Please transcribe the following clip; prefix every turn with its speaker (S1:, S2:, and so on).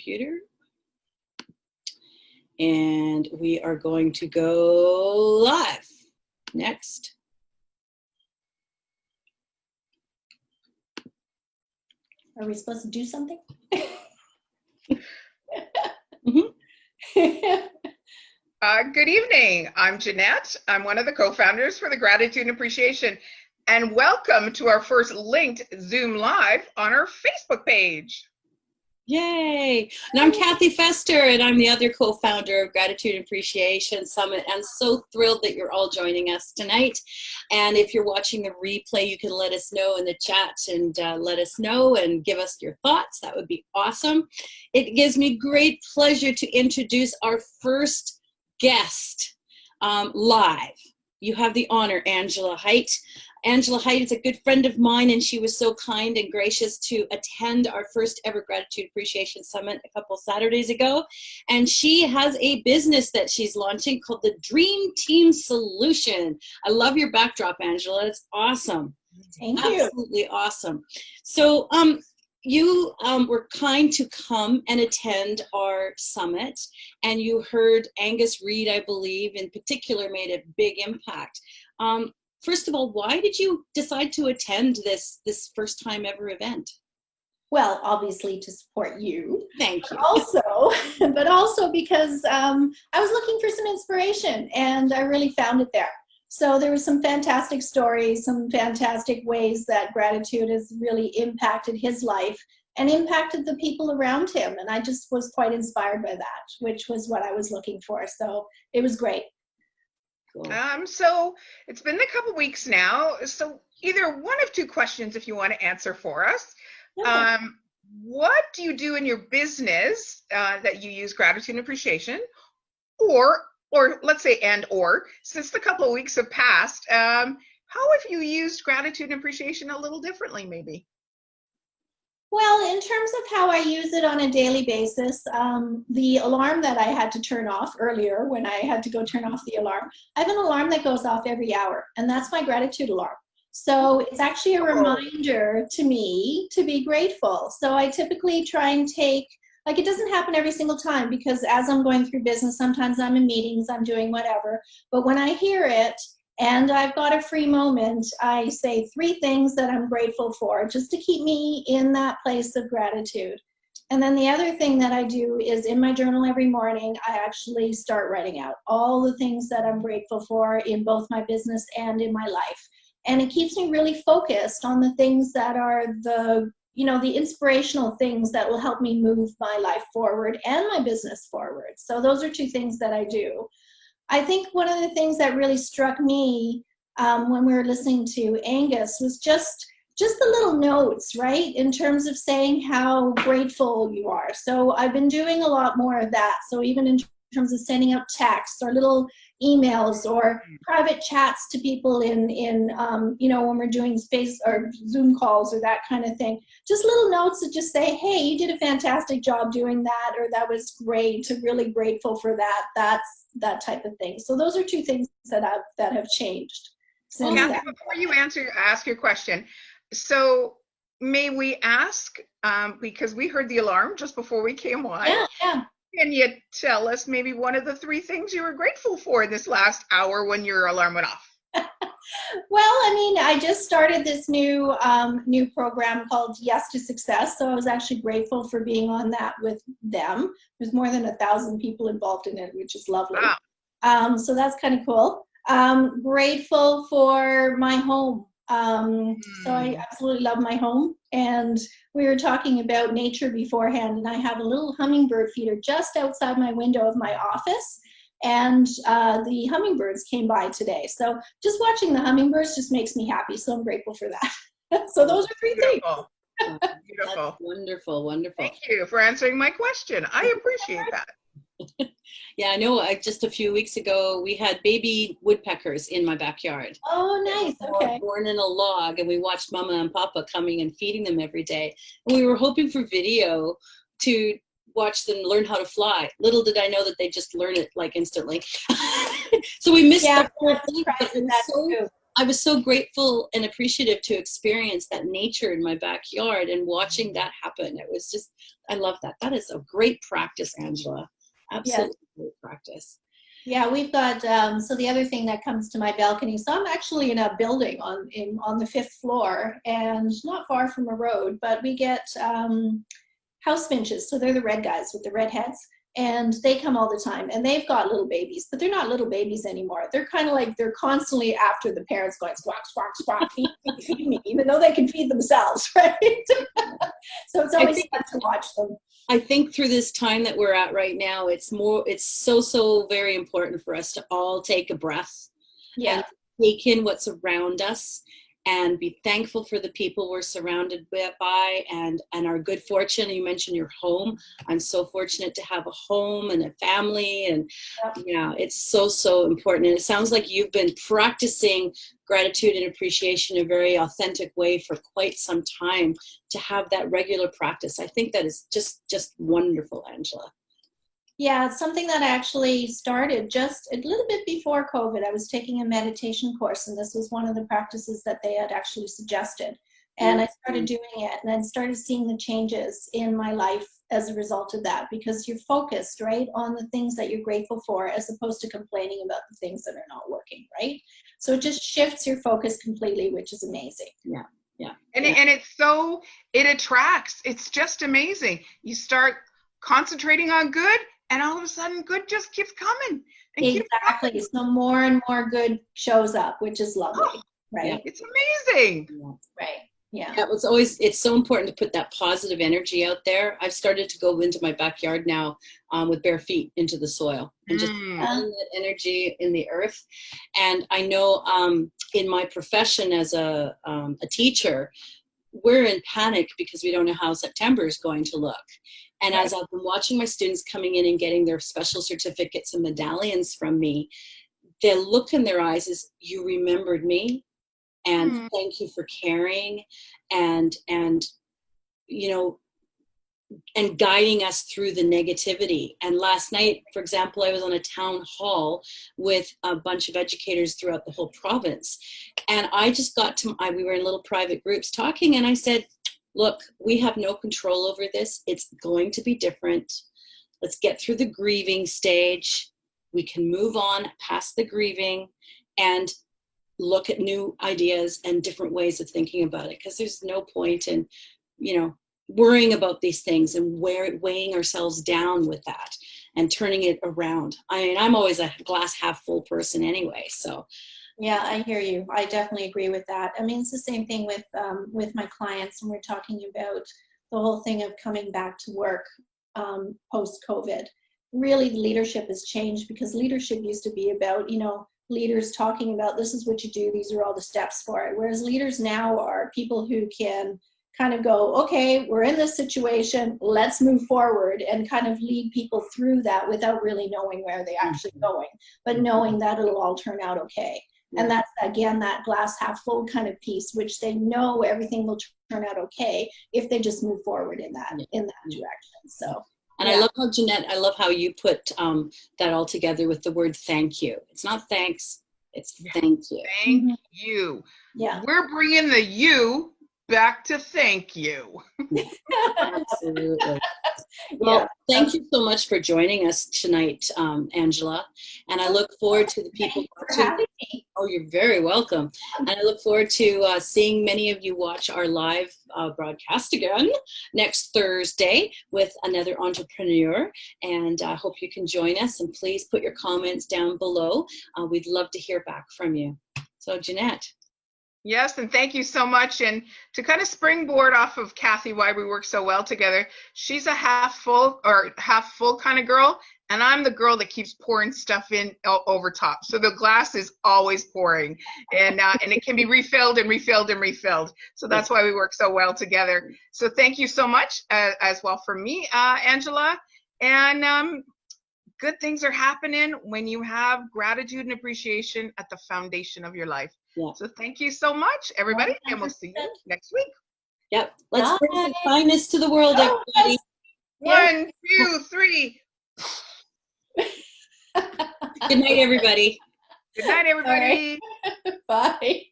S1: computer. And we are going to go live. Next.
S2: Are we supposed to do something?
S3: Good evening. I'm Jeanette. I'm one of the co-founders for the Gratitude and Appreciation. And welcome to our first linked Zoom Live on our Facebook page.
S1: Yay! And I'm Kathy Fester, and I'm the other co-founder of Gratitude and Appreciation Summit. I'm so thrilled that you're all joining us tonight. And if you're watching the replay, you can let us know in the chat and let us know and give us your thoughts. That would be awesome. It gives me great pleasure to introduce our first guest live. You have the honor, Angelika Heit. Angelika Heit is a good friend of mine, and she was so kind and gracious to attend our first ever Gratitude Appreciation Summit a couple Saturdays ago. And she has a business that she's launching called the Dream Team Solution. I love your backdrop, Angela. It's awesome.
S2: Thank you.
S1: Absolutely awesome. So you were kind to come and attend our summit, and you heard Angus Reid, I believe, in particular, made a big impact. First of all, why did you decide to attend this first time ever event?
S2: Well, obviously to support you.
S1: Thank you.
S2: But also because I was looking for some inspiration, and I really found it there. So there were some fantastic stories, some fantastic ways that gratitude has really impacted his life and impacted the people around him. And I just was quite inspired by that, which was what I was looking for. So it was great.
S1: Cool.
S3: So it's been a couple weeks now. So either one of two questions if you want to answer for us.
S2: Okay.
S3: What do you do in your business that you use gratitude and appreciation? Or let's say since the couple of weeks have passed, how have you used gratitude and appreciation a little differently maybe?
S2: Well, in terms of how I use it on a daily basis, the alarm that I had to turn off earlier when I had to go turn off the alarm, I have an alarm that goes off every hour, and that's my gratitude alarm. So it's actually a reminder to me to be grateful. So I typically try and take, like, it doesn't happen every single time because as I'm going through business, sometimes I'm in meetings, I'm doing whatever. But when I hear it and I've got a free moment, I say 3 things that I'm grateful for just to keep me in that place of gratitude. And then the other thing that I do is in my journal every morning, I actually start writing out all the things that I'm grateful for in both my business and in my life. And it keeps me really focused on the things that are the inspirational things that will help me move my life forward and my business forward. So those are 2 things that I do. I think one of the things that really struck me when we were listening to Angus was just the little notes, right? In terms of saying how grateful you are. So I've been doing a lot more of that. So even in terms of sending out texts or little emails or private chats to people in when we're doing space or Zoom calls or that kind of thing. Just little notes that just say, hey, you did a fantastic job doing that, or that was great, really grateful for that. That's that type of thing. So those are 2 things that have changed since
S3: Kathy,
S2: that.
S3: before you ask your question, so may we ask, because we heard the alarm just before we came on.
S2: Yeah.
S3: Can you tell us maybe one of the 3 things you were grateful for this last hour when your alarm went off?
S2: Well, I mean, I just started this new program called Yes to Success. So I was actually grateful for being on that with them. There's more than 1,000 people involved in it, which is lovely.
S3: Wow.
S2: So that's kind of cool. Grateful for my home. So I absolutely love my home. And we were talking about nature beforehand, and I have a little hummingbird feeder just outside my window of my office. And the hummingbirds came by today. So just watching the hummingbirds just makes me happy. So I'm grateful for that. So those are 3 things.
S3: Beautiful.
S1: That's wonderful, wonderful.
S3: Thank you for answering my question. I appreciate that.
S1: Yeah, I know. Just a few weeks ago, we had baby woodpeckers in my backyard.
S2: Oh, nice. Okay.
S1: Born in a log, and we watched Mama and Papa coming and feeding them every day. And we were hoping for video to watch them learn how to fly. Little did I know that they just learn it like instantly. So we missed the whole thing, but it was I was so grateful and appreciative to experience that nature in my backyard and watching that happen. It was just, I love that. That is a great practice, Angela.
S2: Yes.
S1: Absolutely great practice.
S2: Yeah, we've got, so the other thing that comes to my balcony, so I'm actually in a building on the 5th floor and not far from a road, but we get house finches. So they're the red guys with the red heads, and they come all the time, and they've got little babies, but they're not little babies anymore. They're kind of like, they're constantly after the parents going squawk, squawk, squawk, feed me, feed me, even though they can feed themselves, right? So it's always fun to watch them.
S1: I think through this time that we're at right now, it's so very important for us to all take a breath and take in what's around us and be thankful for the people we're surrounded by and our good fortune. You mentioned your home. I'm so fortunate to have a home and a family, and yeah, it's so important. And it sounds like you've been practicing gratitude and appreciation in a very authentic way for quite some time. To have that regular practice, I think that is just wonderful, Angela.
S2: Yeah, it's something that I actually started just a little bit before COVID. I was taking a meditation course, and this was one of the practices that they had actually suggested. And I started doing it, and I started seeing the changes in my life as a result of that, because you're focused, right, on the things that you're grateful for as opposed to complaining about the things that are not working, right? So it just shifts your focus completely, which is amazing.
S1: Yeah. Yeah.
S3: And it attracts. It's just amazing. You start concentrating on good, and all of a sudden good just keeps coming.
S2: Exactly. So more and more good shows up, which is lovely. Right.
S3: Yeah. It's amazing.
S2: Yeah. Right. Yeah.
S1: It's so important to put that positive energy out there. I've started to go into my backyard now with bare feet into the soil and just feeling that energy in the earth. And I know in my profession as a teacher, we're in panic because we don't know how September is going to look. And as I've been watching my students coming in and getting their special certificates and medallions from me, the look in their eyes is, you remembered me, and thank you for caring, and you know, and guiding us through the negativity. And last night, for example, I was on a town hall with a bunch of educators throughout the whole province. And I just got to, we were in little private groups talking, and I said, look, we have no control over this. It's going to be different. Let's get through the grieving stage. We can move on past the grieving and look at new ideas and different ways of thinking about it. Because there's no point in, worrying about these things and weighing ourselves down with that and turning it around. I mean, I'm always a glass half full person anyway, so.
S2: Yeah, I hear you. I definitely agree with that. I mean, it's the same thing with my clients, and we're talking about the whole thing of coming back to work post-COVID. Really, the leadership has changed, because leadership used to be about, leaders talking about, this is what you do, these are all the steps for it. Whereas leaders now are people who can kind of go, okay, we're in this situation, let's move forward, and kind of lead people through that without really knowing where they're actually going, but knowing that it'll all turn out okay. And that's, again, that glass half full kind of piece, which they know everything will turn out okay if they just move forward in that direction. So.
S1: And I love how, Jeanette, I love how you put that all together with the word thank you. It's not thanks, it's thank you.
S3: Thank you.
S2: Yeah.
S3: We're bringing the you back to thank you.
S1: Absolutely. Well, thank you so much for joining us tonight, Angela. And I look forward to the people watching. Oh, you're very welcome. And I look forward to seeing many of you watch our live broadcast again next Thursday with another entrepreneur. And I hope you can join us. And please put your comments down below. We'd love to hear back from you. So, Jeanette.
S3: Yes, and thank you so much. And to kind of springboard off of Kathy, why we work so well together, she's a half full kind of girl, and I'm the girl that keeps pouring stuff in over top. So the glass is always pouring, and it can be refilled and refilled and refilled. So that's why we work so well together. So thank you so much as well for me, Angela. And good things are happening when you have gratitude and appreciation at the foundation of your life. Yeah. So thank you so much, everybody, and we'll see you next week.
S1: Yep. Let's bring some kindness to the world, everybody.
S3: 1, 2, 3.
S1: Good night, everybody.
S3: Good night, everybody.
S2: Bye.